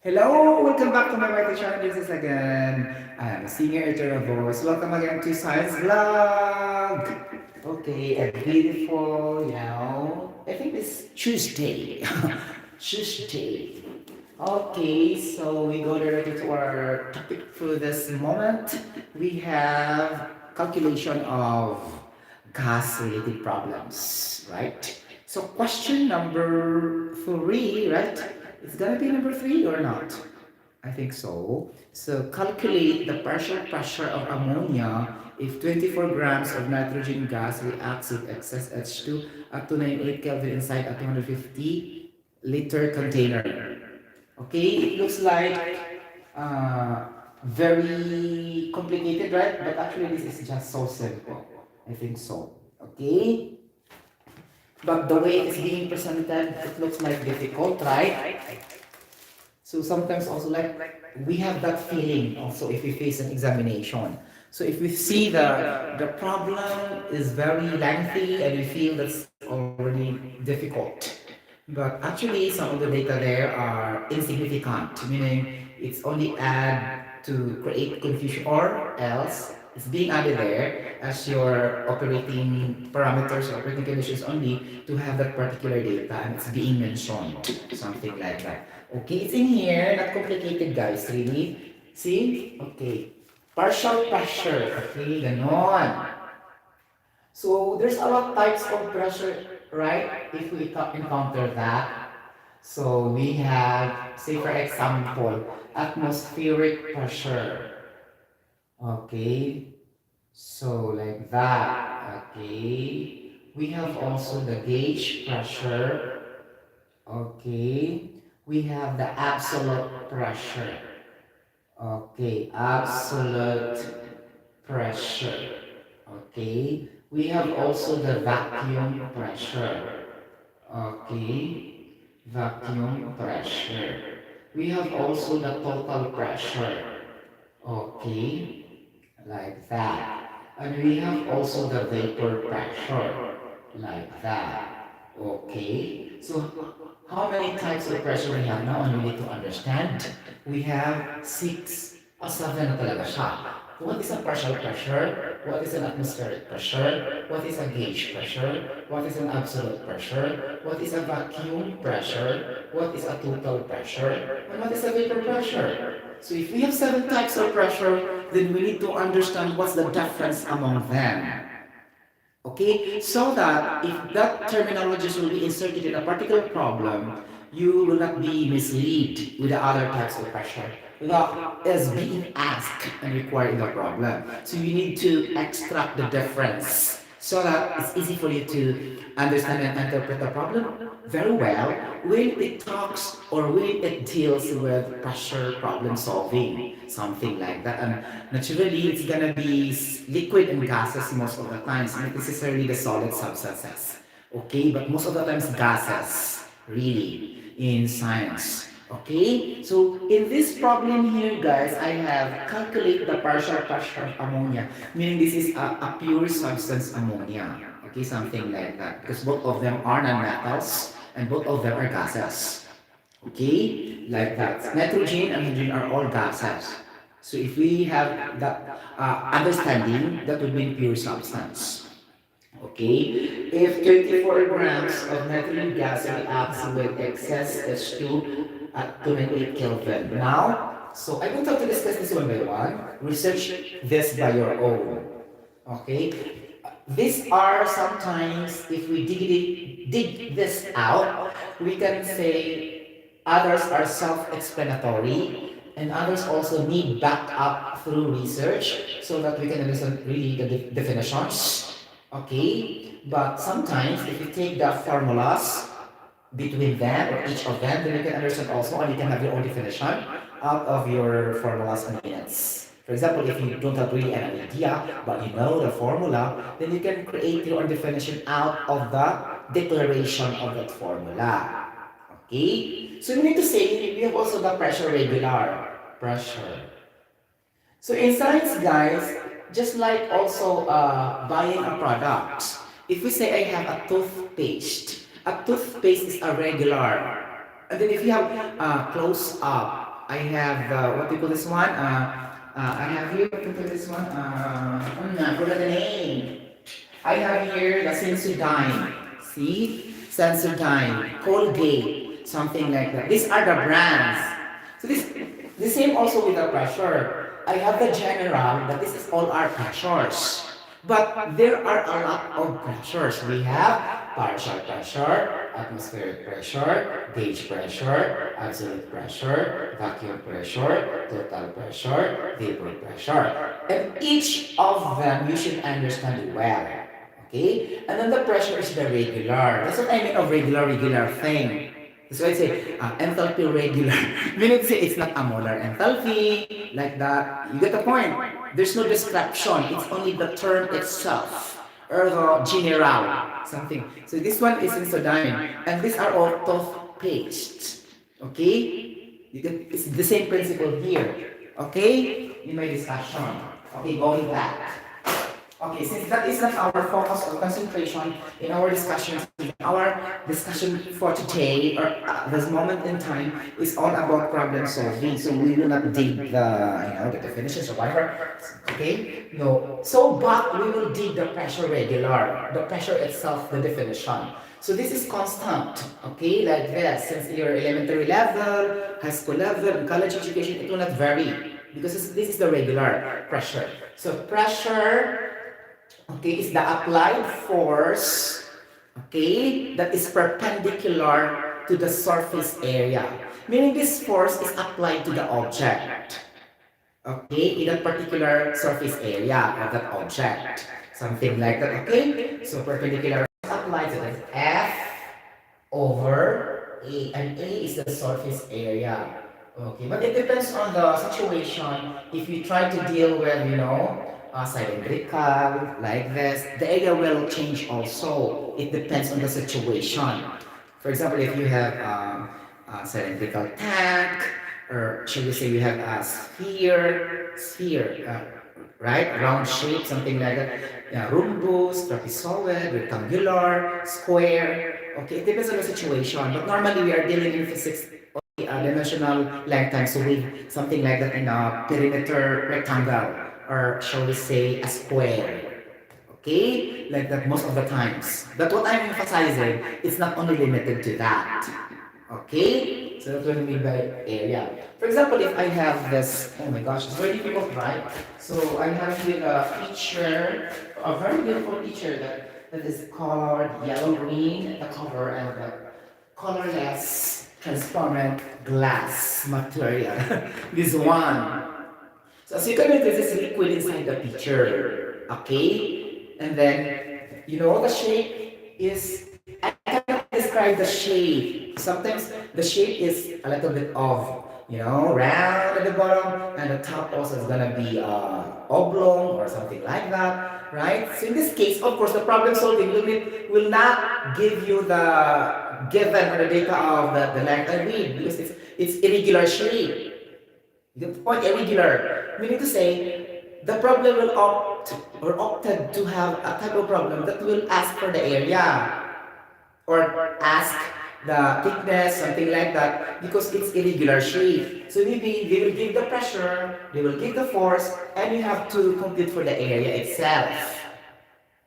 Hello! Welcome back to my YouTube channel. This is again, I'm Singer Eternal Voice. Welcome again to Science Vlog! Okay, a beautiful, I think it's Tuesday. Tuesday. Okay, so we go directly to our topic for this moment. We have calculation of gas-related problems, right? So question number three, right? It's gonna be number three or not? I think so. So calculate the partial pressure of ammonia if 24 grams of nitrogen gas reacts with excess H2 at 298 Kelvin inside a 250 liter container. Okay, it looks like uh, very complicated, right? But actually this is just so simple. I think so. Okay? But the way it's being presented, it looks like difficult, right? So sometimes also like we have that feeling also if we face an examination. So if we see the problem is very lengthy and we feel that's already difficult. But actually some of the data there are insignificant, meaning it's only add to create confusion or else it's being added there as your operating parameters or operating conditions only to have that particular data and it's being mentioned, something like that. Okay, it's in here, not complicated guys, really. See? Okay. Partial pressure. Okay, ganon. So there's a lot types of pressure, right? If we encounter that. So we have, say for example, atmospheric pressure. Okay. So like that. Okay. We have also the gauge pressure. Okay. We have the absolute pressure. Okay, absolute pressure. Okay, we have also the vacuum pressure. Okay, vacuum pressure. We have also the total pressure. Okay, like that. And we have also the vapor pressure, like that. Okay, so how many types of pressure we have now and we need to understand? We have six o seven na talaga siya. What is a partial pressure? What is an atmospheric pressure? What is a gauge pressure? What is an absolute pressure? What is a vacuum pressure? What is a total pressure? And what is a vapor pressure? So if we have seven types of pressure, then we need to understand what's the difference among them. Okay, so that if that terminologies will be inserted in a particular problem, you will not be misled with the other types of pressure that is being asked and required in the problem. So you need to extract the difference so that it's easy for you to understand and interpret the problem very well when it talks or when it deals with pressure problem solving, something like that. And naturally, it's gonna be liquid and gases most of the times, not necessarily the solid substances. Okay, but most of the times gases, really, in science. Okay, so in this problem here, guys, I have calculate the partial pressure of ammonia, meaning this is a pure substance ammonia. Okay, something like that, because both of them are non-metals and both of them are gases. Okay, like that. Nitrogen and hydrogen are all gases. So if we have that understanding, that would mean pure substance. Okay, if 24 grams of nitrogen gas reacts with excess H2 at 298 Kelvin. Now, so I want to discuss this one by one. Research this by your own. Okay, these are sometimes, if we dig this out, we can say others are self-explanatory and others also need backed up through research so that we can understand really the definitions. Okay, but sometimes if you take the formulas between them or each of them, then you can understand also and you can have your own definition out of your formulas and units. For example, if you don't have really an idea, but you know the formula, then you can create your own definition out of the declaration of that formula. Okay? So we need to say, we have also the pressure regular. Pressure. So in science, guys, just like also buying a product, if we say I have a toothpaste is a regular. And then if you have close up, I have the, what do you call this one? I have here, what do you call this one? I forgot the name. I have here the Sensodyne. See? Sensodyne, Colgate, something like that. These are the brands. So this, the same also with the pressure. I have the general, that this is all our pressures. But there are a lot of pressures. We have partial pressure, atmospheric pressure, gauge pressure, absolute pressure, vacuum pressure, total pressure, vapor pressure. And each of them you should understand well. Okay? And then the pressure is the regular. That's what I mean of regular thing. That's why I say enthalpy regular. Meaning to say it's not a molar enthalpy, like that. You get the point. There's no description. It's only the term itself. Or the general. Something. So this one is Sensodyne. And these are all toothpaste. Okay? You get, it's the same principle here. Okay? In my discussion. Okay, going back. Okay, since that is not our focus or concentration in our discussion for today or this moment in time is all about problem solving. So we will not dig the definitions or whatever. Okay, no. So but we will dig the pressure regular, the pressure itself, the definition. So this is constant. Okay, like this. Since your elementary level, high school level, college education, it will not vary because this is the regular pressure. So pressure. Okay, is the applied force, okay, that is perpendicular to the surface area. Meaning this force is applied to the object, okay, in that particular surface area of that object. Something like that, okay? So perpendicular is applied to the F over A, and A is the surface area. Okay, but it depends on the situation. If you try to deal with, cylindrical, like this, the area will change also. It depends on the situation. For example, if you have a cylindrical tank, or should we say you have a sphere, right? Round shape, something like that. Yeah, rhombus, trapezoid, rectangular, square. Okay, it depends on the situation. But normally we are dealing in physics dimensional length time, so with something like that in a perimeter rectangle, or shall we say a square. Okay, like that most of the times. But what I'm emphasizing, it's not only limited to that. Okay, so that's what I mean by area. For example, if I have this, oh my gosh, it's very difficult, right? So I have here a feature, a very beautiful feature that is colored yellow green, the cover, and the colorless transparent glass material. This one. So as you can notice, there's liquid inside the pitcher. Okay? And then, the shape is, I cannot describe the shape. Sometimes the shape is a little bit of, round at the bottom, and the top also is gonna be oblong or something like that, right? So in this case, of course, the problem solving will not give you the given or the data of the length and width because it's irregular shape. The point irregular, meaning to say, the problem will opted to have a type of problem that will ask for the area or ask the thickness, something like that, because it's irregular shape. So maybe they will give the pressure, they will give the force, and you have to compute for the area itself.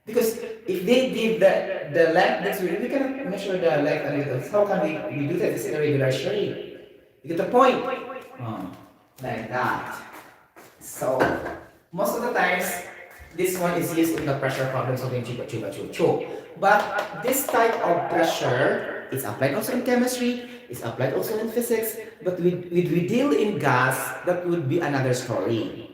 Because if they give the length, that's we cannot measure the length and width. How can we do that? It's irregular shape. You get the point? Like that. So, most of the times, this one is used in the pressure problem solving chupa. But this type of pressure is applied also in chemistry, is applied also in physics, but we deal in gas, that would be another story.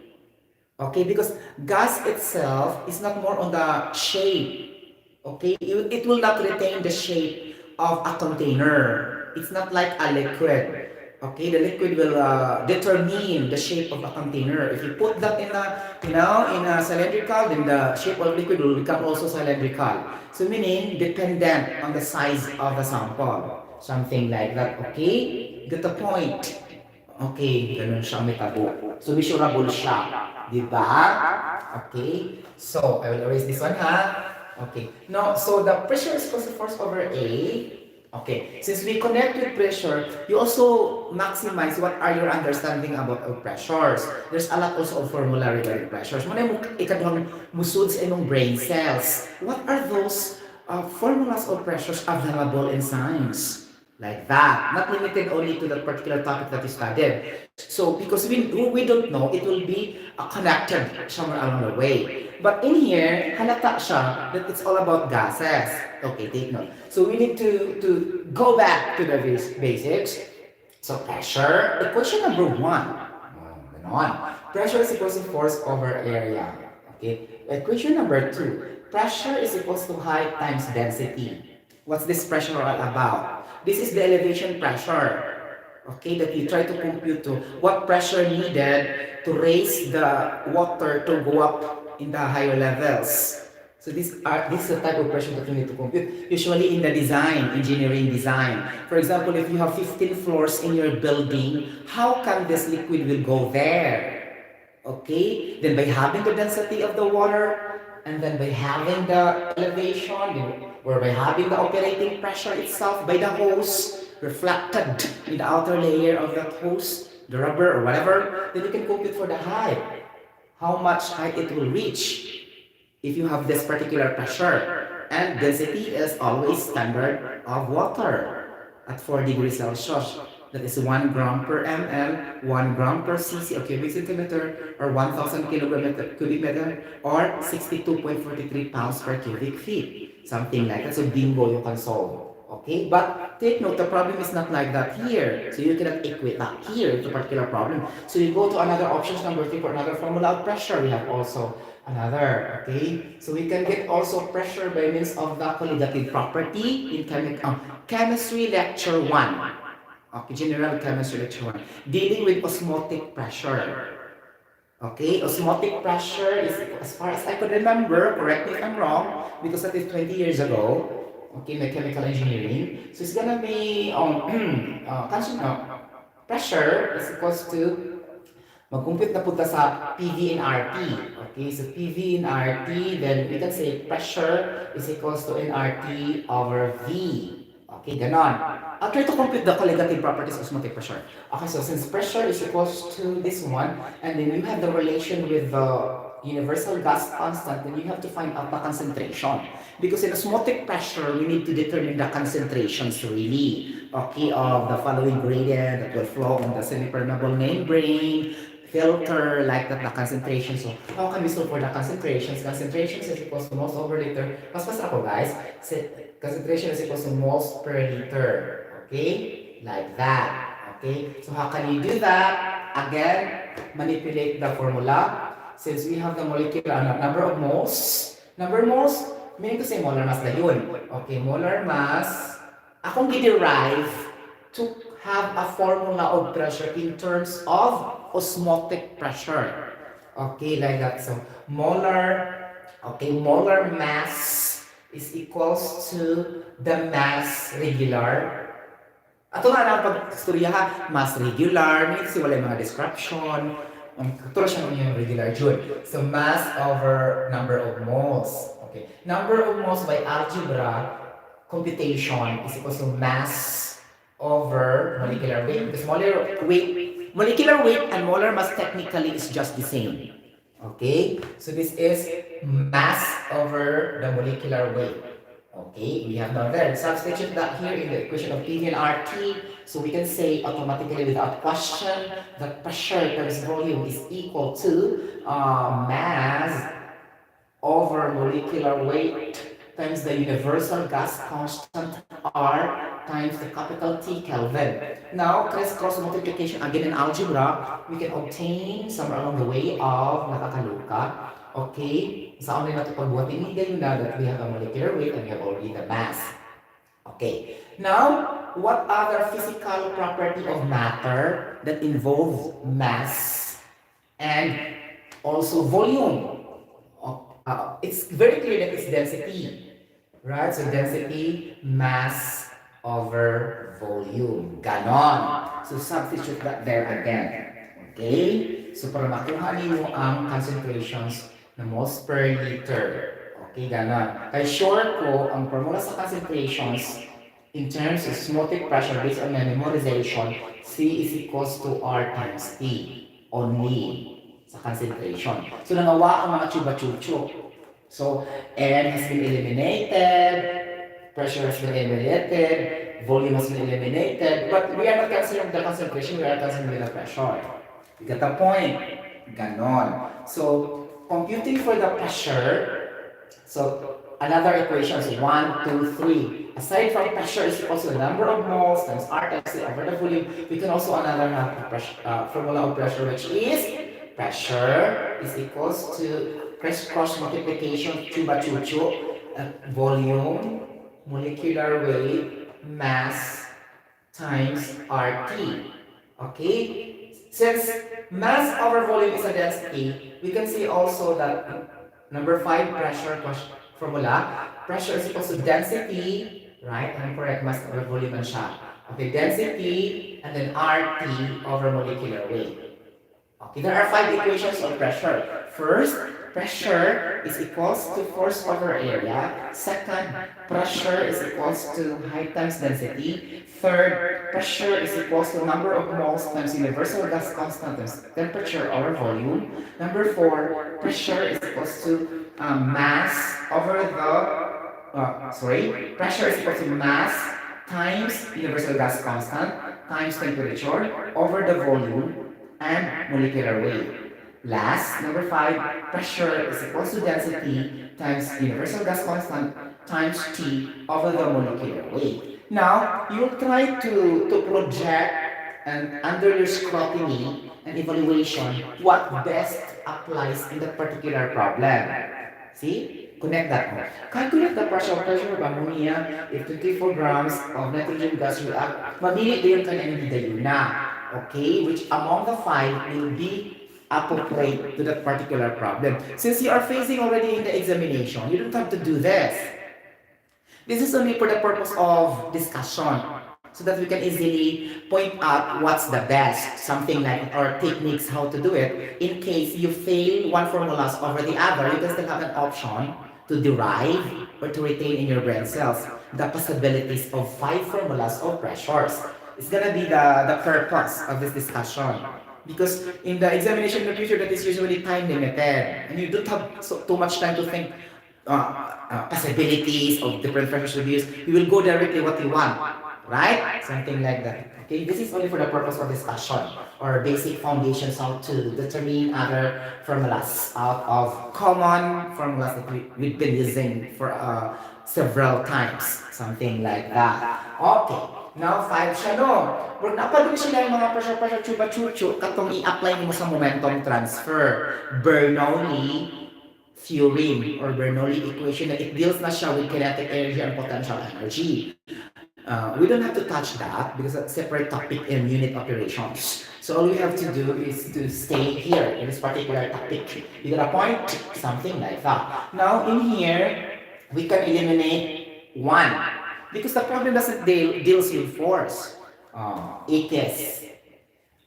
Okay, because gas itself is not more on the shape. Okay, it will not retain the shape of a container. It's not like a liquid. Okay, the liquid will determine the shape of a container. If you put that in a cylindrical, then the shape of liquid will become also cylindrical. So meaning dependent on the size of the sample. Something like that, okay? Get the point? Okay, ganun siya metabo. So measurable siya. Diba? Okay? So, I will erase this one, ha? Okay. Now, so the pressure is equals to force over A. Okay, since we connect with pressure, you also maximize what are your understanding about of pressures. There's a lot also of formula regarding pressures. Muna mo ikaduhang musud sa imong brain cells. What are those formulas of pressures available in science? Like that. Not limited only to that particular topic that you studied. So, because we don't know, it will be connected somewhere along the way. But in here, halata siya that it's all about gases. Okay, take note. So we need to go back to the basics. So pressure, equation number one. Ganon. Pressure is equals to force over area. Okay. Equation number two. Pressure is equals to height times density. What's this pressure all about? This is the elevation pressure. Okay, that you try to compute to what pressure needed to raise the water to go up in the higher levels. So this is the type of pressure that you need to compute. Usually in the design, engineering design. For example, if you have 15 floors in your building, how can this liquid will go there? Okay, then by having the density of the water, and then by having the elevation, or by having the operating pressure itself by the hose reflected in the outer layer of that hose, the rubber or whatever, then you can compute for the height, how much height it will reach if you have this particular pressure. And density is always standard of water at 4 degrees Celsius. That is 1 gram per ml, 1 gram per cc or cubic centimeter, or 1,000 cubic meter, or 62.43 pounds per cubic feet. Something like that. So bingo, you can solve. Okay, but take note, the problem is not like that here. So you cannot equate that here to a particular problem. So you go to another options, number 3, for another formula of pressure. We have also another, okay? So we can get also pressure by means of the colligative property in chemistry lecture 1. Okay, general chemistry lecture 1. Dealing with osmotic pressure. Okay, osmotic pressure is, as far as I could remember, correct me if I'm wrong, because that is 20 years ago, okay, my chemical engineering. So it's gonna be pressure is equals to, mag-compute na punta sa PV and RT. Okay, so PV and RT, then we can say pressure is equals to nRT over V. Okay, ganon. I'll try to compute the colligative properties of osmotic pressure. Okay, so since pressure is equals to this one, and then you have the relation with the universal gas constant, then you have to find out the concentration. Because in osmotic pressure, we need to determine the concentrations really, okay, of the following gradient that will flow on the semipermeable membrane, filter, like that, the concentration. So how can we solve for the concentrations? Concentrations is equals to moles over liter. Mas ako guys. Concentration is equals to moles per liter. Okay? Like that. Okay? So how can you do that? Again, manipulate the formula. Since we have the molecular number of moles, meaning to say molar mass na yun. Okay, molar mass, akong i-derive to have a formula of pressure in terms of osmotic pressure. Okay, like that. So molar mass is equals to the mass regular. Ato nga lang pag-istorya ha, mass regular, means wala yung mga description. Tuturo siya yung regular Joule. So mass over number of moles. Okay. Number of moles by algebra computation is equals to mass over molecular weight. Because molecular weight and molar mass technically is just the same. Okay? So this is mass over the molecular weight. Okay, we have now there. Substitute that here in the equation of PV and RT. So we can say automatically without question that pressure times volume is equal to mass over molecular weight times the universal gas constant R times the capital T Kelvin. Now, crisscross multiplication again in algebra, we can obtain somewhere along the way of nakakaluka. Okay, sa online natin pagbuhatin hindi na that we have a molecular weight and we have already the mass. Okay, now what other physical property of matter that involves mass and also volume? It's very clear that it's density, right? So density, mass over volume. Ganon. So substitute that there again. Okay? So para makuha niyo ang concentrations na moles per liter. Okay, ganon. Kaya sure ko, ang formula sa concentrations in terms of osmotic pressure based on my memorization, C is equals to R times T only sa concentration. So nangawa ang mga chuba-chucho. So N has been eliminated, pressure has been eliminated, volume has been eliminated, but we are not considering the concentration, we are considering the pressure. You get the point? Ganon. So computing for the pressure, so another equation is 1, 2, 3. Aside from pressure is equal to the number of moles times R times C over the volume, we can also another have a pressure, formula of pressure, which is pressure is equals to cross multiplication chuba-chucho, volume, molecular weight, mass times RT. Okay? Since mass over volume is a density, we can see also that number 5 pressure formula, pressure is equals to density, right? And correct, mass over volume and siya. Okay, density and then RT over molecular weight. Okay, there are 5 equations of pressure. First, pressure is equals to force over area. Second, pressure is equals to height times density. Third, pressure is equals to number of moles times universal gas constant times temperature over volume. Number 4, pressure is equals to mass over the, pressure is equals to mass times universal gas constant times temperature over the volume and molecular weight. Last, number 5, pressure is equals to density times universal gas constant times T over the molecular weight. Now, you will try to project and under your scrutiny and evaluation what best applies in that particular problem. See? Connect that one. Calculate the pressure of ammonia if 24 grams of nitrogen gas react. Mamili din kanyang hindi na. Okay? Which among the 5 will be appropriate to that particular problem. Since you are facing already in the examination, you don't have to do this. This is only for the purpose of discussion so that we can easily point out what's the best, something like, or techniques how to do it. In case you fail one formulas over the other, you can still have an option to derive or to retain in your brain cells the possibilities of 5 formulas of pressures. It's gonna be the purpose of this discussion. Because in the examination in the future, that is usually time limited, and you don't have too much time to think possibilities of different pressure reviews. You will go directly what you want, right? Something like that. Okay, this is only for the purpose of discussion or basic foundations how to determine other formulas out of common formulas that we've been using for several times. Something like that. Okay. Now, 5 siya, no? Pag napadumi sila yung mga pressure, chuba-chucho, katong i-apply mo sa momentum transfer. Bernoulli theorem or Bernoulli equation na it deals na siya with kinetic energy and potential energy. We don't have to touch that because it's a separate topic in unit operations. So all we have to do is to stay here in this particular topic. You got a point? Something like that. Now, in here, we can eliminate 1. Because the problem doesn't deals with force. Ikis,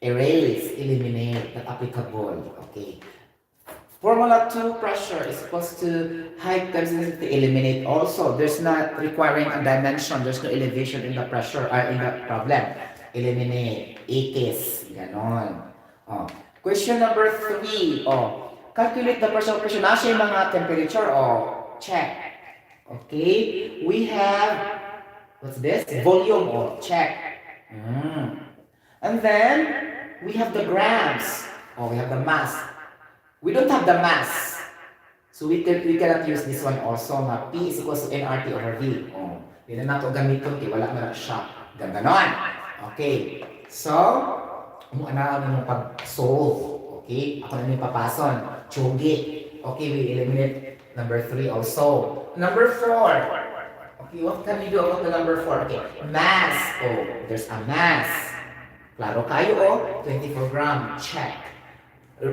erase, eliminate, not applicable. Okay. Formula 2, pressure is supposed to height times density, eliminate also. There's not requiring a dimension. There's no elevation in the pressure, in the problem. Eliminate, ikis, ganon. Question number 3. Calculate the pressure. Nasa yung mga temperature. Check. Okay. We have what's this? Volume, check. And then, we have the grams. We have the mass. We don't have the mass. So we cannot use this one also. P is equals to nRT over V. Hindi na nato gamiton. Wala na siya. Ganon. Okay. So, ano mong pag-solve. Okay. Ako na yung papason. Chogi. Okay, we eliminate number 3 also. Number 4. Okay, what can we do about the number 4? Okay, mass. There's a mass. Klaro kayo, 24 gram. Check.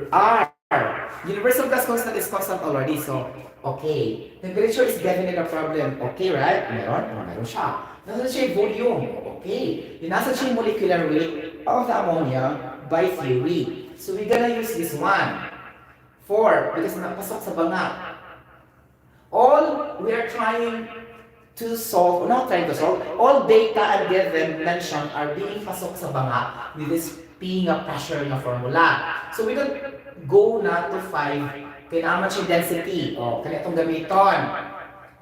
R. Universal gas constant is constant already, so, okay. Temperature is definitely a problem. Okay, right? Meron siya. Nasa siya yung volume. Okay. Nasa siya yung molecular weight of the ammonia by theory. So, we're gonna use this one. 4, because napasok sa banga. All we are trying to solve, not trying to solve, all data and given mentioned are being pasok sa banga with this P nga pressure na formula. So we don't go na to find kailangan siya density. O, kaya itong gamiton.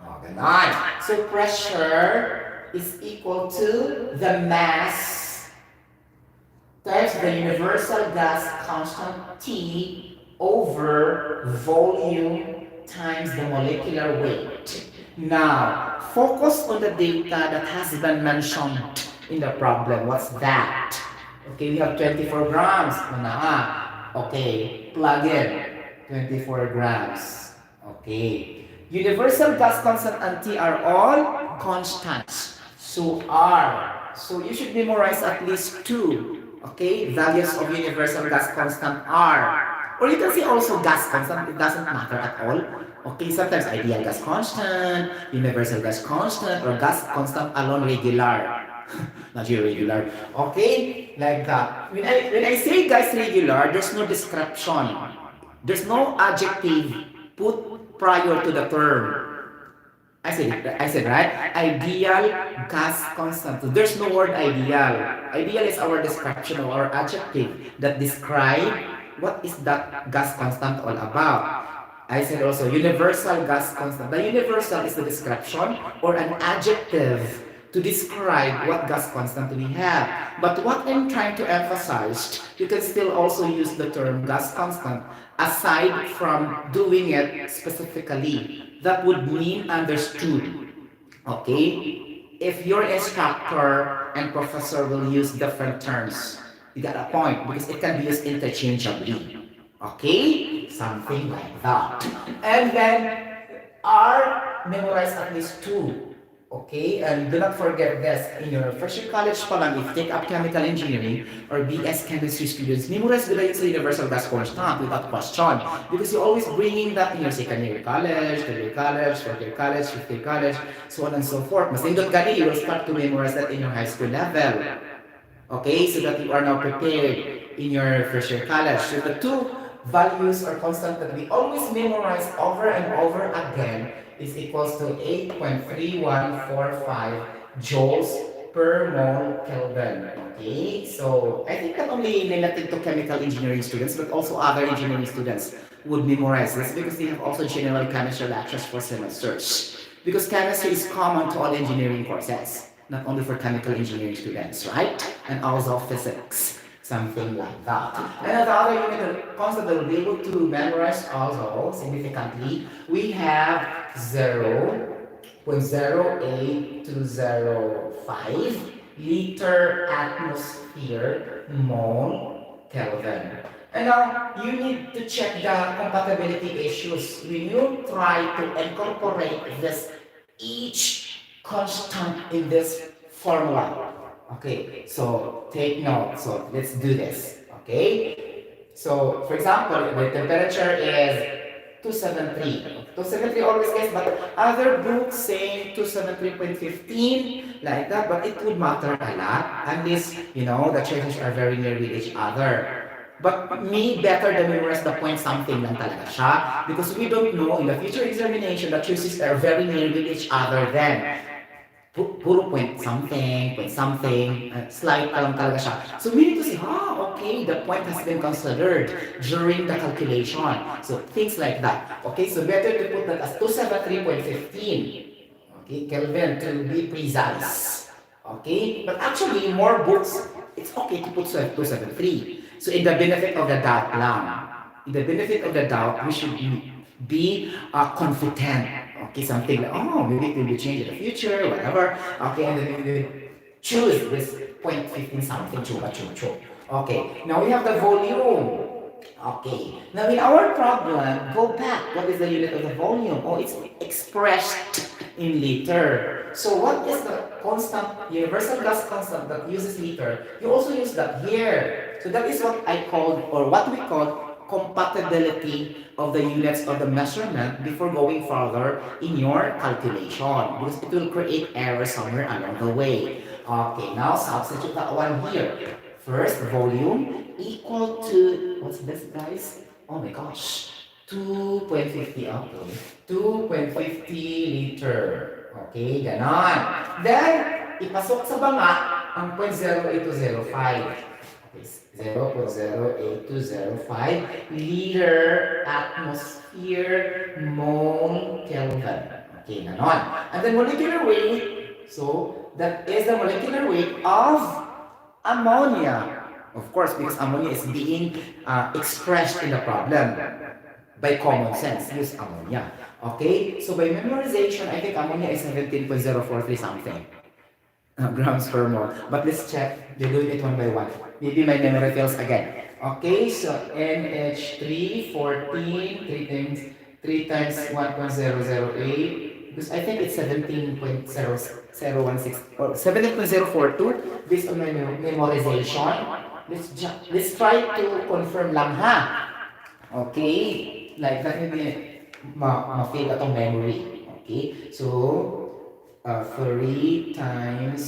O, ganon. So pressure is equal to the mass times the universal gas constant T over volume times the molecular weight. Now, focus on the data that has been mentioned in the problem. What's that? Okay, we have 24 grams. Okay, plug in 24 grams. Okay. Universal gas constant and T are all constants. So R. So you should memorize at least two. Okay, values of universal gas constant R. Or you can say also gas constant, it doesn't matter at all. Okay, sometimes ideal gas constant, universal gas constant, or gas constant alone regular. Not irregular. Okay, like that. When I say gas regular, there's no description. There's no adjective put prior to the term. I said right? Ideal gas constant. So there's no word ideal. Ideal is our description or our adjective that describe what is that gas constant all about. I said also universal gas constant. The universal is the description or an adjective to describe what gas constant we have. But what I'm trying to emphasize, you can still also use the term gas constant aside from doing it specifically. That would mean understood. Okay? If your instructor and professor will use different terms, you got a point because it can be used interchangeably. Okay? Something like that. And then R, memorize at least two. Okay, and do not forget this, in your first year college pa lang, if you take up chemical engineering or BS chemistry students, memorize nila yun sa universal gas constant without question. Because you're always bringing that in your second year college, third year college, fourth year college, fifth year college, so on and so forth. Mas nindot gani, you will start to memorize that in your high school level. Okay, so that you are now prepared in your first year college. So the two values or constant that we always memorize over and over again is equals to 8.3145 joules per mole Kelvin. Okay, so I think not only limited to chemical engineering students, but also other engineering students would memorize this because they have also general chemistry lectures for semesters. Because chemistry is common to all engineering courses, not only for chemical engineering students, right? And also physics. Something like that. And the other unit concept that we'll be able to memorize also significantly, we have 0.08205 liter atmosphere mole Kelvin. And now you need to check the compatibility issues when you try to incorporate this each constant in this formula. Okay, so take note. So let's do this. Okay, so for example, the temperature is 273. 273 always gets, but other books say 273.15 like that, but it would matter a lot unless you know the choices are very near with each other. But me, better than memorize the point something lang talaga siya because we don't know in the future examination the choices are very near with each other then. Puro point something, slight lang talaga siya. So we need to say, okay, the point has been considered during the calculation. So things like that. Okay, so better to put that as 273.15. Okay, Kelvin to be precise. Okay, but actually more books, it's okay to put 273. So in the benefit of the doubt lang. In the benefit of the doubt, we should be confident. Okay, something like, maybe it will be changed in the future, whatever. Okay, and then we choose this 0.15 something, chuba. Okay, now we have the volume. Okay, now in our problem, go back. What is the unit of the volume? It's expressed in liter. So what is the constant, universal gas constant that uses liter? You also use that here. So that is what I called, or what we call, compatibility of the units of the measurement before going further in your calculation because it will create error somewhere along the way. Okay, now substitute that one here. First, volume equal to, what's this guys? Oh my gosh, 2.50, okay. 2.50 liter. Okay, ganon. Then, ipasok sa banga ang 0.0805. Okay, 0.08205 liter atmosphere mole Kelvin. Okay, ganon. And then molecular weight, so that is the molecular weight of ammonia. Of course, because ammonia is being expressed in the problem. By common sense, use ammonia. Okay? So by memorization, I think ammonia is 17.043 something grams per mole. But let's check. You're doing it one by one. Maybe my memory fails again. Okay, so NH3, 14, 3 times 1.008. Because I think it's 17.0016 or 17.042 based on my memorization. Let's try to confirm lang ha. Okay? Like that maybe ma-fail atong memory. Okay? So, 3 times,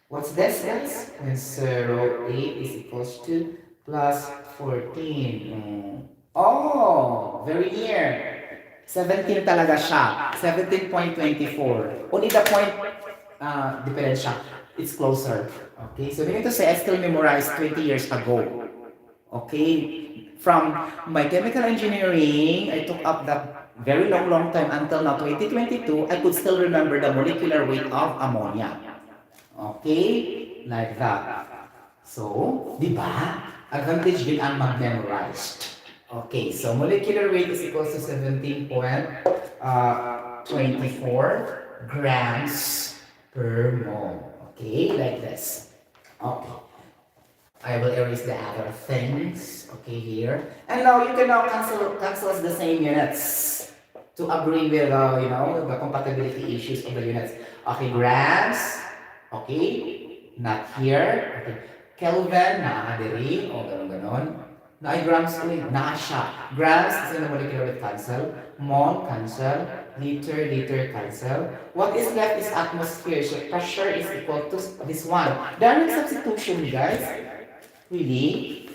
what's this guys? 0.08 is equals to plus 14. Oh, very near. 17 talaga siya. 17.24. Only the point difference siya. It's closer. Okay? So, meaning to say, I still memorized 20 years ago. Okay? From my chemical engineering, I took up that very long time until now, 2022, I could still remember the molecular weight of ammonia. Okay? Like that. So, di ba? Advantage din ang mag-memorized. Okay, so molecular weight is equal to 17.24 grams per mole. Okay, like this. Okay. I will erase the other things, okay, here. And now you can now cancel the same units to agree with, the compatibility issues of the units. Okay, grams, okay, not here. Okay. Kelvin, nakakadiri, o ganon. Na grams ulit, na siya. Grams is in the molecular weight cancel. Mole, cancel. Liter, cancel. What is left is atmosphere. So pressure is equal to this one. Direct substitution, guys. Really?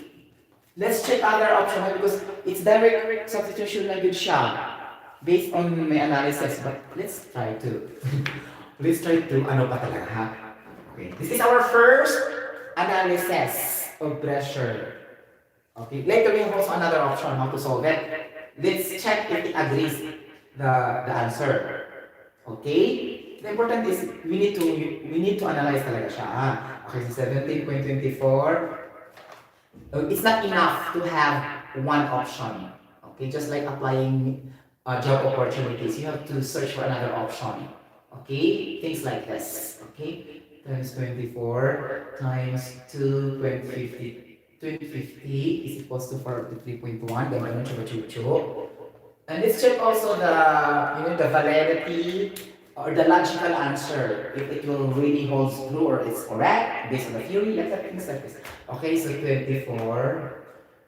Let's check other option because it's direct substitution na good siya based on my analysis. But let's try to ano pa talaga ha? Okay. This is our first analysis of pressure. Okay. Later we have also another option how to solve it. Let's check if it agrees the answer. Okay? The important is we need to analyze talaga siya. Okay, so 17.24. It's not enough to have one option. Okay, just like applying job opportunities, you have to search for another option. Okay, things like this. Okay, times 24 times 2, 250 is equals to 43.1. Then I'm and let's check also the validity or the logical answer, if it will really hold true or it's correct based on the theory, like that, things like this. Okay, so 24,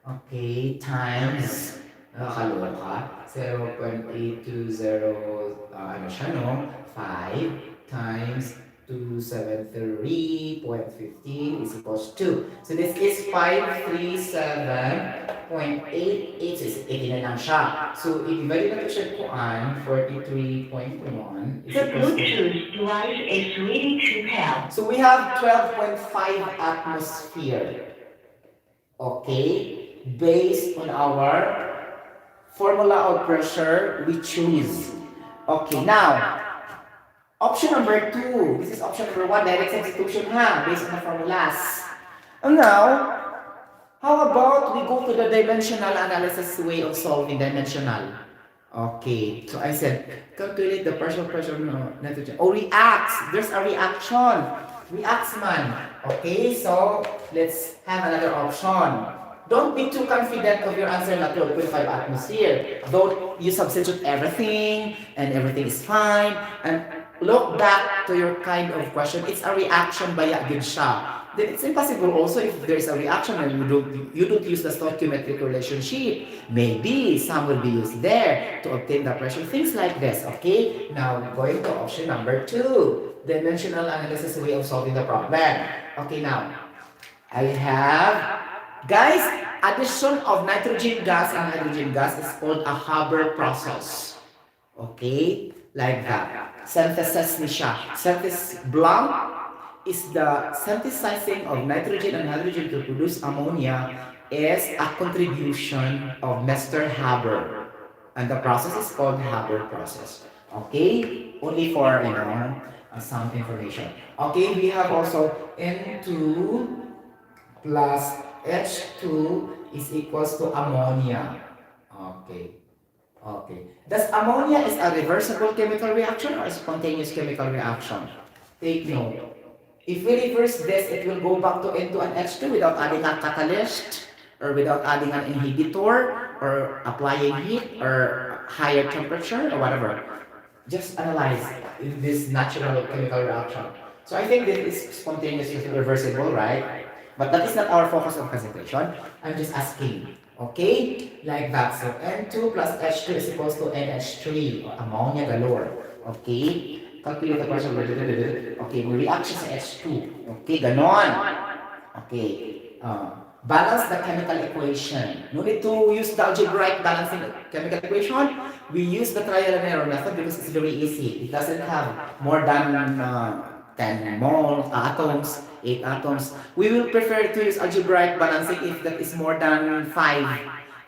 okay, times, nakakaloka, 0.820, 5 times 273.15 is equals to. So this is 537.88. So 80 na lang siya. So i-divide natin siya kuan, 43.1 is The equals to. Bluetooth device is ready to pair. So we have 12.5 atmosphere. Okay? Based on our formula of pressure we choose. Okay, now, option number 2. This is option number 1, direct substitution based on the formulas. And now, how about we go to the dimensional analysis way of solving dimensional? Okay, so I said, calculate the partial pressure of nitrogen. Oh, reacts. There's a reaction. Reacts man. Okay, so let's have another option. Don't be too confident of your answer na 12.5 atmosphere. Don't you substitute everything and everything is fine. And look back to your kind of question. It's a reaction by good siya. Then it's impossible also if there's a reaction and you don't use the stoichiometric relationship. Maybe some will be used there to obtain the pressure. Things like this. Okay? Now going to option number 2. Dimensional analysis way of solving the problem. Okay, now I have, guys, addition of nitrogen gas and hydrogen gas is called a Haber process. Okay? Like that. Synthesis ni siya. Synthesis blank is the synthesizing of nitrogen and hydrogen to produce ammonia is a contribution of Mr. Haber. And the process is called Haber process. Okay? Only for, some information. Okay, we have also N2 plus H2 is equals to ammonia. Okay. Okay. Does ammonia is a reversible chemical reaction or a spontaneous chemical reaction? Take note. If we reverse this, it will go back to N2 and H2 without adding a catalyst or without adding an inhibitor or applying heat or higher temperature or whatever. Just analyze this natural chemical reaction. So I think this is spontaneous and reversible, right? But that is not our focus of concentration. I'm just asking. Okay? Like that. So N2 plus H2 is equals to NH3 or ammonia galore. Okay? Calculate the pressure. Okay, may reaction sa H2. Okay, ganon. Okay. Balance the chemical equation. No need to use the algebraic balancing chemical equation. We use the trial and error method because it's very easy. It doesn't have more than 10 moles, atoms, 8 atoms. We will prefer to use algebraic balancing if that is more than 5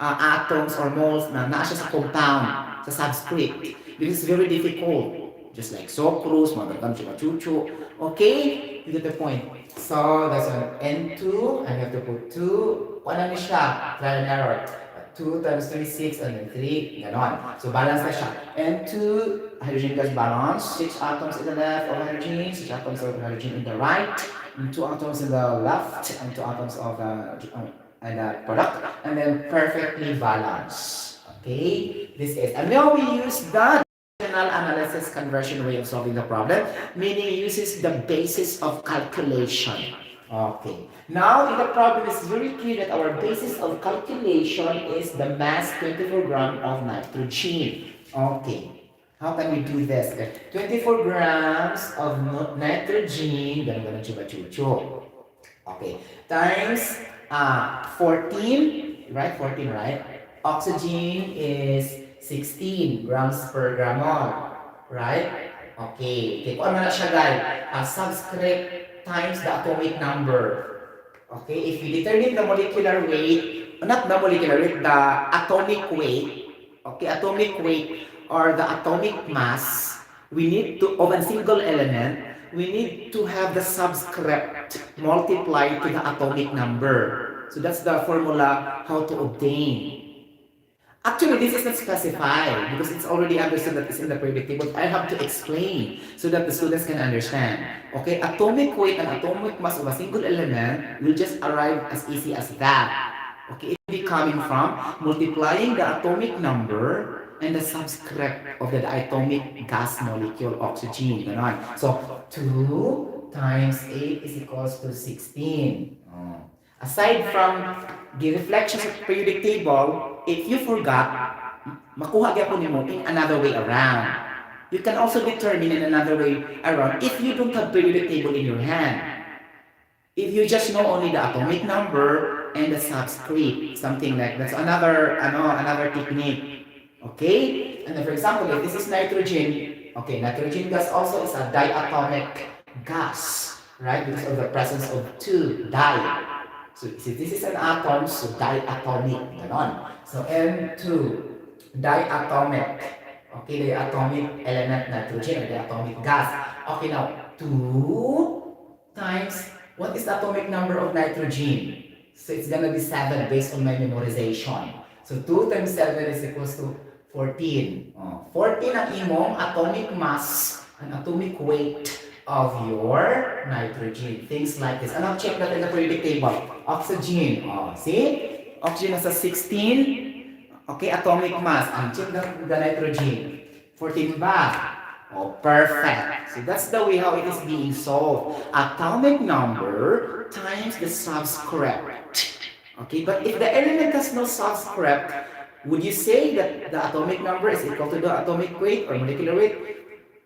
atoms or moles na nasa sa compound, sa subscript. Because it's very difficult. Just like sucrose, magagamit siya chuchu. Okay? You get the point. So, that's one. N2, I have to put 2. Ano na siya? Trial and error. 2 times 3, 6, and then 3. Ganon. So, balance na siya. N2, hydrogen gas balance. 6 atoms in the left of hydrogen, 6 atoms of hydrogen in the right, and 2 atoms in the left, and 2 atoms of the product. And then perfectly balanced. Okay? This is. And now we use the analysis conversion way of solving the problem, meaning it uses the basis of calculation. Okay. Now, in the problem, it's very clear that our basis of calculation is the mass 24 gram of nitrogen. Okay. How can we do this? 24 grams of nitrogen, okay, times 14, right? 14, right? Oxygen is 16 grams per gram mole, right? Okay. Okay, kung ano na siya guys? Subscript times the atomic number. Okay, if we determine the molecular weight, not the molecular weight, the atomic weight, okay, atomic weight or the atomic mass, we need to, of a single element, we need to have the subscript multiplied to the atomic number. So that's the formula how to obtain. Actually, this is not specified because it's already understood that it's in the periodic table. I have to explain so that the students can understand. Okay, atomic weight and atomic mass of a single element will just arrive as easy as that. Okay, it will be coming from multiplying the atomic number and the subscript of the atomic gas molecule oxygen. Ganon. So, 2 times 8 is equals to 16. Aside from the reflections of periodic table, if you forgot, makuha gyapon nimo in another way around. You can also determine in another way around if you don't have periodic table in your hand. If you just know only the atomic number and the subscript, something like that's another technique. Okay? And then for example, if this is nitrogen, okay, nitrogen gas also is a diatomic gas, right? Because of the presence of 2 di. So this is an atom, so diatomic, ganon. So N2, diatomic. Okay, diatomic element nitrogen or diatomic gas. Okay, now 2 times, what is the atomic number of nitrogen? So it's gonna be 7 based on my memorization. So 2 times 7 is equals to 14. 14 ang imong atomic mass, an atomic weight of your nitrogen. Things like this. And I'll check that in the periodic table. Oxygen. See? Oxygen has a 16. Okay, atomic mass. And check the nitrogen. 14 ba? Perfect. So that's the way how it is being solved. Atomic number times the subscript. Okay, but if the element has no subscript, would you say that the atomic number is equal to the atomic weight or molecular weight?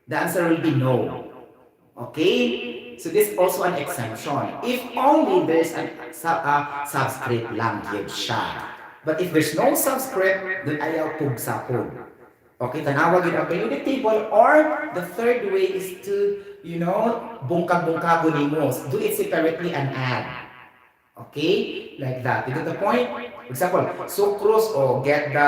The answer will be no. Okay? So this is also an exemption. If only there's a subscript lang yun siya. But if there's no subscript, then ayaw pugsa po. Okay, tanawa yun ang periodic table. Or the third way is to, bungkag-bungkago ni mo. Do it separately and add. Okay, like that. You get the point? For example, sucrose, get the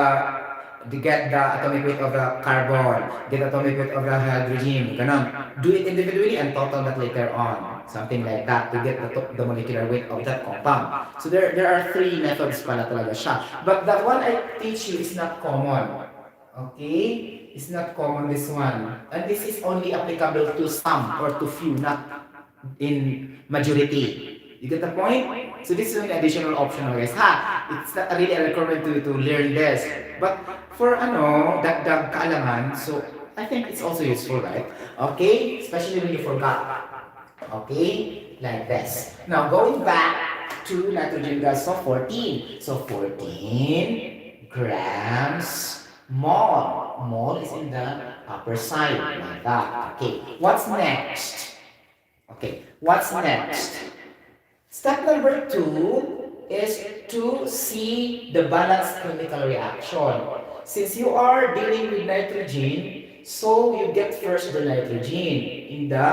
atomic weight of the carbon, get atomic weight of the hydrogen, ganon. Do it individually and total that later on. Something like that to get the molecular weight of that compound. So there are three methods pala talaga siya. But the one I teach you is not common. Okay? It's not common, this one. And this is only applicable to some or to few, not in majority. You get the point? So this is an additional optional, guys. It's not really a requirement to learn this. But for dagdag kaalaman, so I think it's also useful, right? Okay? Especially when you forgot. Okay? Like this. Now, going back to nitrogen gas, so 14. So 14 grams mole. Mole is in the upper side, like that. Okay. What's next? Okay. What's next? Step number 2 is to see the balanced chemical reaction. Since you are dealing with nitrogen, so you get first the nitrogen in the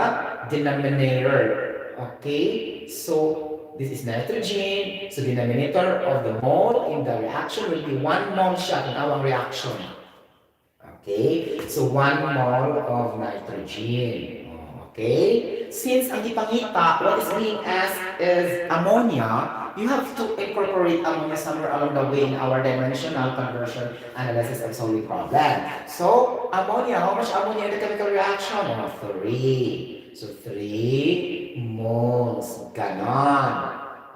denominator. Okay? So, this is nitrogen. So, denominator of the mole in the reaction will be 1 mole siya in our reaction. Okay? So, 1 mole of nitrogen. Okay? Since ang ipangita, what is being asked is ammonia, you have to incorporate ammonia somewhere along the way in our dimensional conversion analysis of solving problem. So, ammonia, how much ammonia in the chemical reaction? 3. So, 3 moles. Ganon.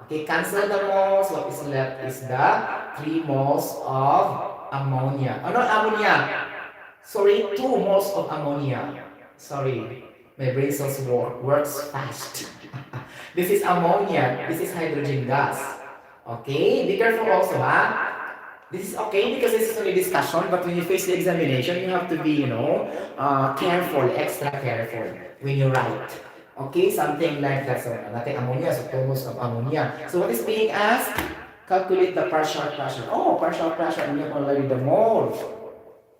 Okay, cancel the moles. What is left is the 3 moles of ammonia. Oh, not ammonia. Sorry, 2 moles of ammonia. Sorry. My brain cells works fast. This is ammonia. This is hydrogen gas. Okay? Be careful also, This is okay because this is only discussion, but when you face the examination, you have to be, careful, extra careful when you write. Okay? Something like that. So, natin ammonia, so 2 moles of ammonia. So, what is being asked? Calculate the partial pressure. Oh, partial pressure, and you already the moles.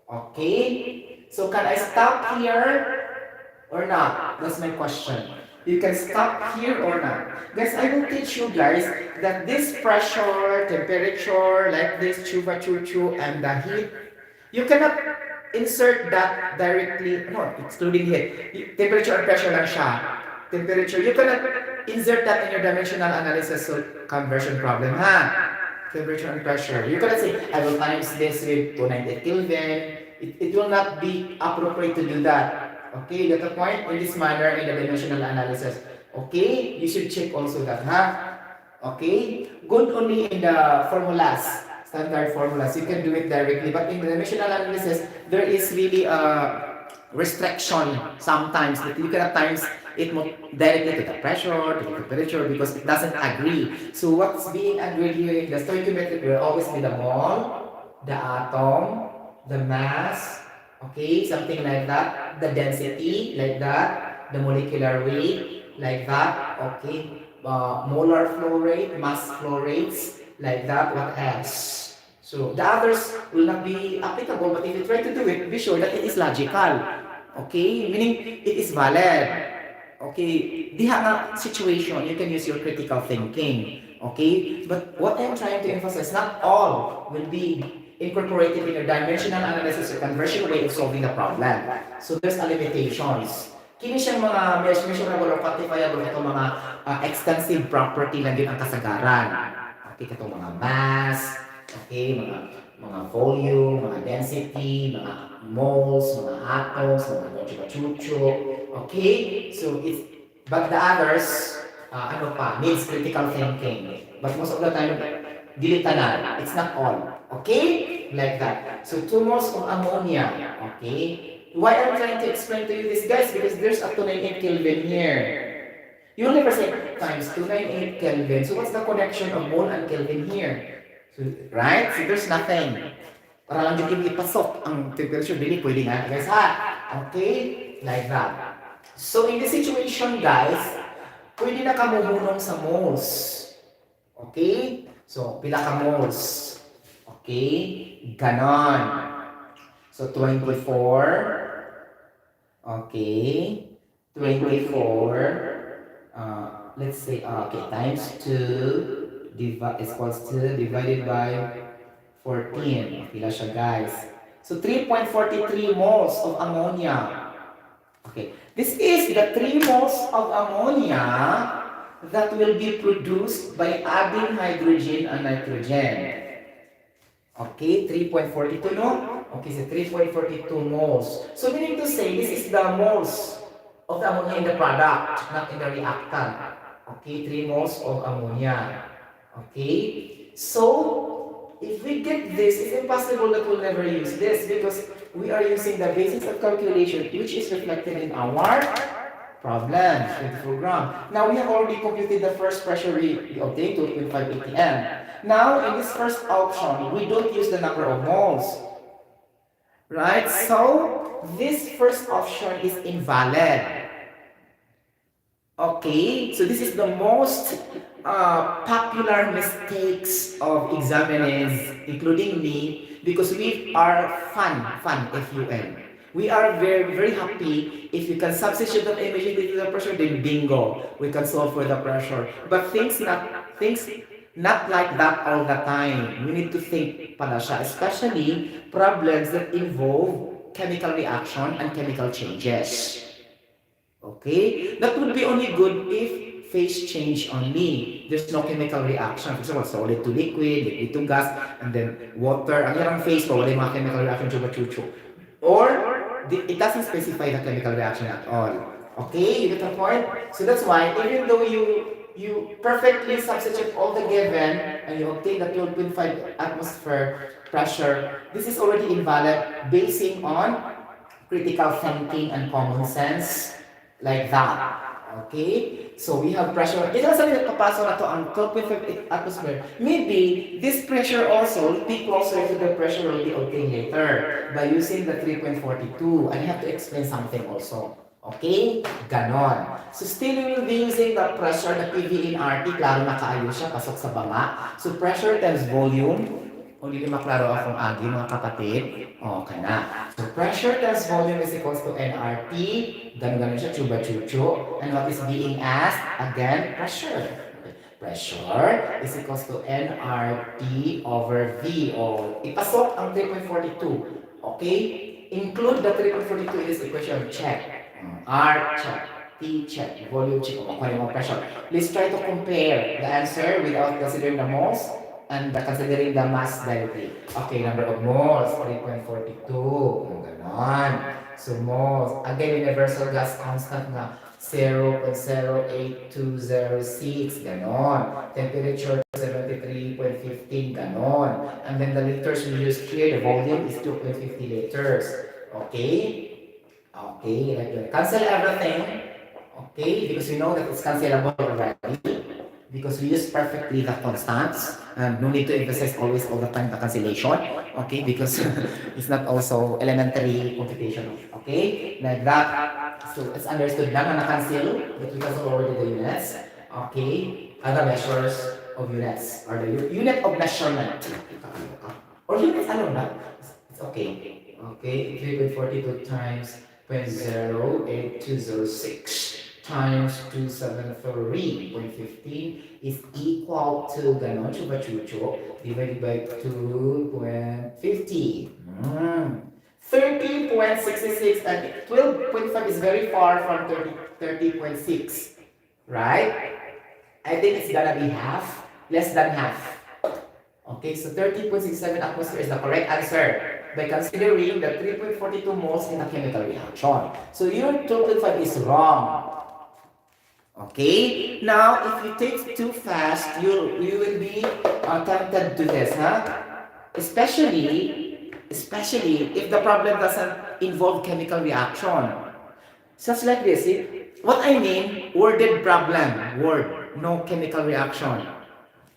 Okay? So, can I stop here? Or not? That's my question. You can stop here or not. Guys, I will teach you guys that this pressure, temperature, like this, chuva chuchu, and the heat, you cannot insert that directly, no, excluding heat. Temperature and pressure lang siya. Temperature, you cannot insert that in your dimensional analysis conversion problem, Temperature and pressure. You cannot say, I will times this with 298 Kelvin. It will not be appropriate to do that. Okay, that's the point in this manner in the dimensional analysis. Okay, you should check also that, Okay, good only in the formulas, standard formulas. You can do it directly, but in the dimensional analysis, there is really a restriction sometimes that you cannot times it directly to the pressure, to the temperature, because it doesn't agree. So what's being agreed here in the stoichiometric will always be the mole, the atom, the mass, okay, something like that, the density, like that, the molecular weight, like that, okay, molar flow rate, mass flow rates, like that, what else? So, the others will not be applicable, but if you try to do it, be sure that it is logical, okay, meaning it is valid, okay, diha nga situation, you can use your critical thinking, okay, but what I'm trying to emphasize, not all will be incorporated in your dimensional analysis or conversion way of solving the problem. So there's a limitations. Kini siyang mga measurable or quantifiable itong mga extensive property lang din ang kasagaran. Okay, itong mga mass, okay, mga volume, mga density, mga moles, mga atoms, mga chuchu, okay? So but the others, needs critical thinking. But most of the time, dilitanan. It's not all. Okay? Like that. So, 2 moles of ammonia. Okay? Why I'm trying to explain to you this, guys? Because there's a 298 Kelvin here. You will never say times 298 Kelvin. So, what's the connection of mole and Kelvin here? So, right? So, there's nothing. Para lang yung ipasok ang temperature. Dili pwede nga, guys, Okay? Like that. So, in this situation, guys, pwede na kamuhunong sa moles. Okay? So, pila ka moles. Okay? Ganon. So 24, okay, 24, let's say, okay, times 2 is equals to divided by 14. Pila siya, guys. So 3.43 moles of ammonia. Okay, this is the 3 moles of ammonia that will be produced by adding hydrogen and nitrogen. Okay, 3.42, no? Okay, so 3.42 moles. So meaning to say, this is the moles of the ammonia in the product, not in the reactant. Okay, 3 moles of ammonia. Okay, so if we get this, it's impossible that we'll never use this because we are using the basis of calculation, which is reflected in our problem, 24 gram. Now we have already computed the first pressure we obtained, 2.5 atm. Now in this first option, we don't use the number of moles. Right? So this first option is invalid. Okay, so this is the most popular mistakes of examiners, including me, because we are fun, F-U-N. We are very, very happy if you can substitute that immediately to the pressure, then bingo, we can solve for the pressure. But things not like that all the time. We need to think pala siya, especially problems that involve chemical reaction and chemical changes. Okay? That would be only good if phase change only. There's no chemical reaction. For example, solid to liquid, liquid to gas, and then water. Ang yarang phase pa, wala yung mga chemical reaction, chupa-chuchu. Or, it doesn't specify the chemical reaction at all. Okay? You get the point? So that's why, even though you perfectly substitute all the given and you obtain the 12.5 atmosphere pressure, this is already invalid basing on critical thinking and common sense. Like that. Okay? So we have pressure. Ito na sabi na papasok na to ang 12.5 atmosphere. Maybe this pressure also will be closer to the pressure will be obtained later by using the 3.42. And I have to explain something also. Okay? Ganon. So still we will be using the pressure, the PV in RT. Klaro na kaayos siya, pasok sa banga. So pressure times volume. Kung hindi maklaro akong agi, mga kapatid, okay na. So, pressure times volume is equals to nRT. Ganun-ganun siya, chuba-chuchu. And what is being asked? Again, pressure. Okay. Pressure is equals to nRT over V. O, ipasok ang 3.42. Okay? Include the 3.42 in this equation. Check. R, check. T, check. Volume, check. O, makuha yung pressure. Let's try to compare the answer without considering the moles and considering the mass directly. Okay, number of moles, 3.42. Ganon. So moles, again, universal gas constant na 0.08206. Ganon. Temperature, 73.15. Ganon. And then the liters we use here, the volume is 2.50 liters. Okay? Okay, like that. Cancel everything. Okay, because we know that it's cancelable already. Because we use perfectly the constants and no need to emphasize always all the time the cancellation, okay, because it's not also elementary computation, okay, like that. So it's understood lang na cancel but we cancel already the units, okay. Other measures of units or the unit of measurement or units, I don't know, it's okay. Okay, 3.42 times 0.08206 times 273.15 is equal to ganon, chupa-chucho, divided by 2.50. 30.66 and 12.5 is very far from 30.6, right? I think it's gonna be half, less than half. Okay, so 30.67 atmosphere is the correct answer by considering the 3.42 moles in a chemical reaction. So your 12.5 is wrong. Okay, now if you take too fast, you will be tempted to this, huh? Especially if the problem doesn't involve chemical reaction. Such like this, what I mean, worded problem, word, no chemical reaction.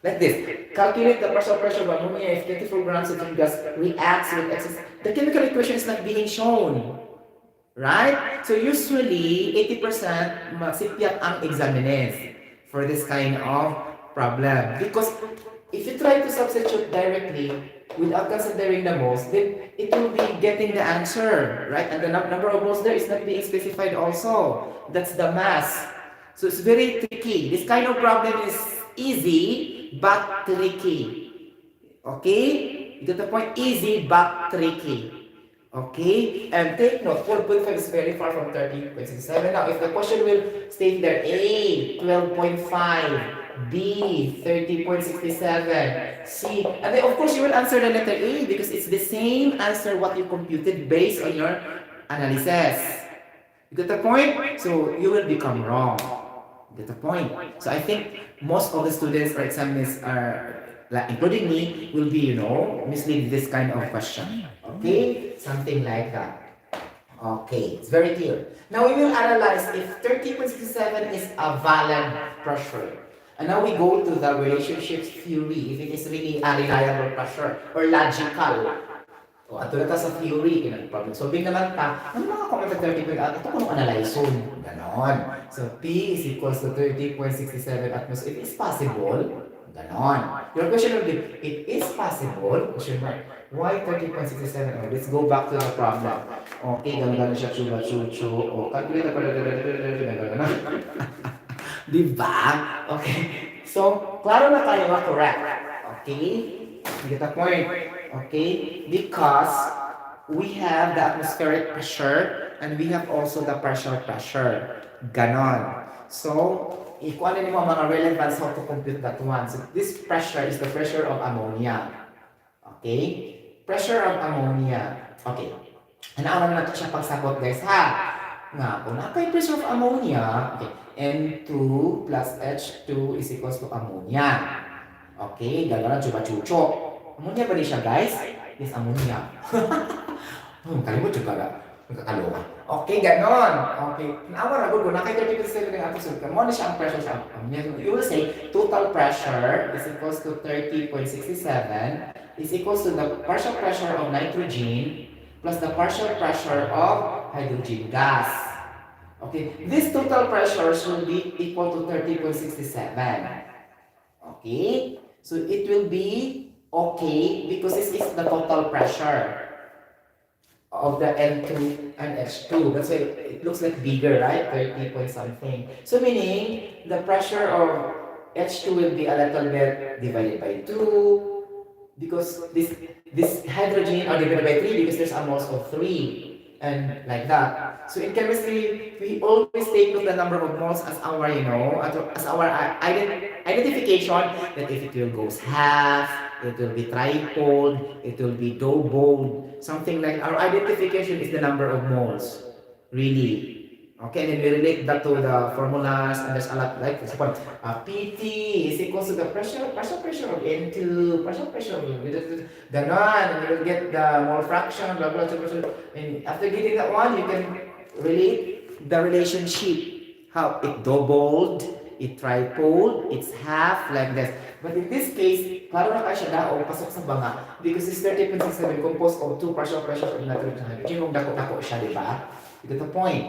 Like this, calculate the partial pressure of ammonia if 24 grams of gas reacts with excess. The chemical equation is not being shown. Right? So usually, 80% masipyat ang examiners for this kind of problem. Because if you try to substitute directly, without considering the moles, then it will be getting the answer, right? And the number of moles there is not being specified also. That's the mass. So it's very tricky. This kind of problem is easy but tricky. Okay? You get the point? Easy but tricky. Okay? And take note, 12.5 is very far from 13.67. Now, if the question will state there A, 12.5, B, 30.67, C, and then of course you will answer the letter A because it's the same answer what you computed based on your analysis. You get the point? So you will become wrong. You get the point? So I think most of the students or examiners are, like, including me, will be, mislead this kind of question. Okay? Something like that. Okay, it's very clear. Now we will analyze if 30.67 is a valid pressure. And now we go to the relationship theory, if it is really a reliable pressure or logical. O, ato na ta sa theory, problem solving naman ta. Ano mga comment of 30.8? Ito kung analyze soon. Ganon. So, P is equals to 30.67 atmosphere. It is possible. Ganon. Your question will be, it is possible. Question mark. Why 30.67? Oh, let's go back to the problem. Okay, gano'n siya, chuba-chuchu. O, calculate pa. Diba? Okay. So, klaro na tayo correct. Okay? You get the point? Okay? Because we have the atmospheric pressure and we have also the pressure. Ganon. So, kung ano mo mga relevance how to compute that one. So, this pressure is the pressure of ammonia. Okay? Pressure of ammonia. Okay. Ano na ito siya pagsabot, guys, ha? Nga, kung nakay pressure of ammonia, okay, N2 plus H2 is equals to ammonia. Okay, gano'n chupa-chucho. Ammonia ba siya, guys? Yes, ammonia. Kalimut juga ba? Magkakaloka. Okay, gano'n. Okay. Naawa na kung nakay 30% ng episode, kamo na siya ang pressure sa ammonia. You will say, total pressure is equals to 30.67 is equals to the partial pressure of nitrogen plus the partial pressure of hydrogen gas. Okay, this total pressure should be equal to 30.67. Okay, so it will be okay because this is the total pressure of the N2 and H2. That's why it looks like bigger, right? 30 point something. So meaning the pressure of H2 will be a little bit divided by 2 because this hydrogen are divided by 3 because there's a moles of 3 and like that. So in chemistry, we always take the number of moles as our, as our identification that if it will goes half, it will be trifold, it will be doubled, something like our identification is the number of moles, really. Okay, and then we relate that to the formulas, and there's a lot, like, for example, PT is equals to the pressure of N2, pressure of ganon, and you will get the mole fraction, blah, blah, blah, blah. And after getting that one, you can relate the relationship, how it doubled, it trifold, it's half, like this. But in this case, klaro na kayo siya daw, pasok sa banga, because this 30.67 composed of two partial pressures of nitrogen and hydrogen, kung dako-dako siya, di ba? You get the point.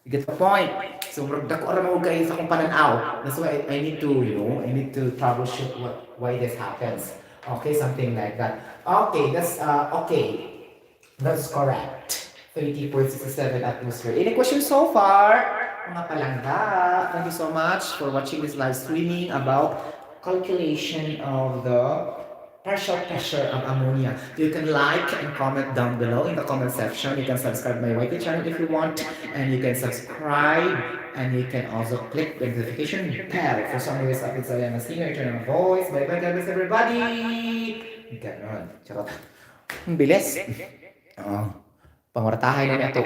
You get the point. So, dako ra mo guys sa kung pananaw. That's why I need to, I need to troubleshoot why this happens. Okay, something like that. Okay, that's That's correct. 30.67 atmosphere. Any questions so far? Mga palangga. Thank you so much for watching this live streaming about calculation of the partial pressure of ammonia. You can like and comment down below in the comment section. You can subscribe my YT channel if you want, and you can subscribe, and you can also click the notification bell for some ways up inside and singer turn on voice. Bye bye, God bless everybody. Ganon. Charot. Ang bilis. Pangwartahay na ito.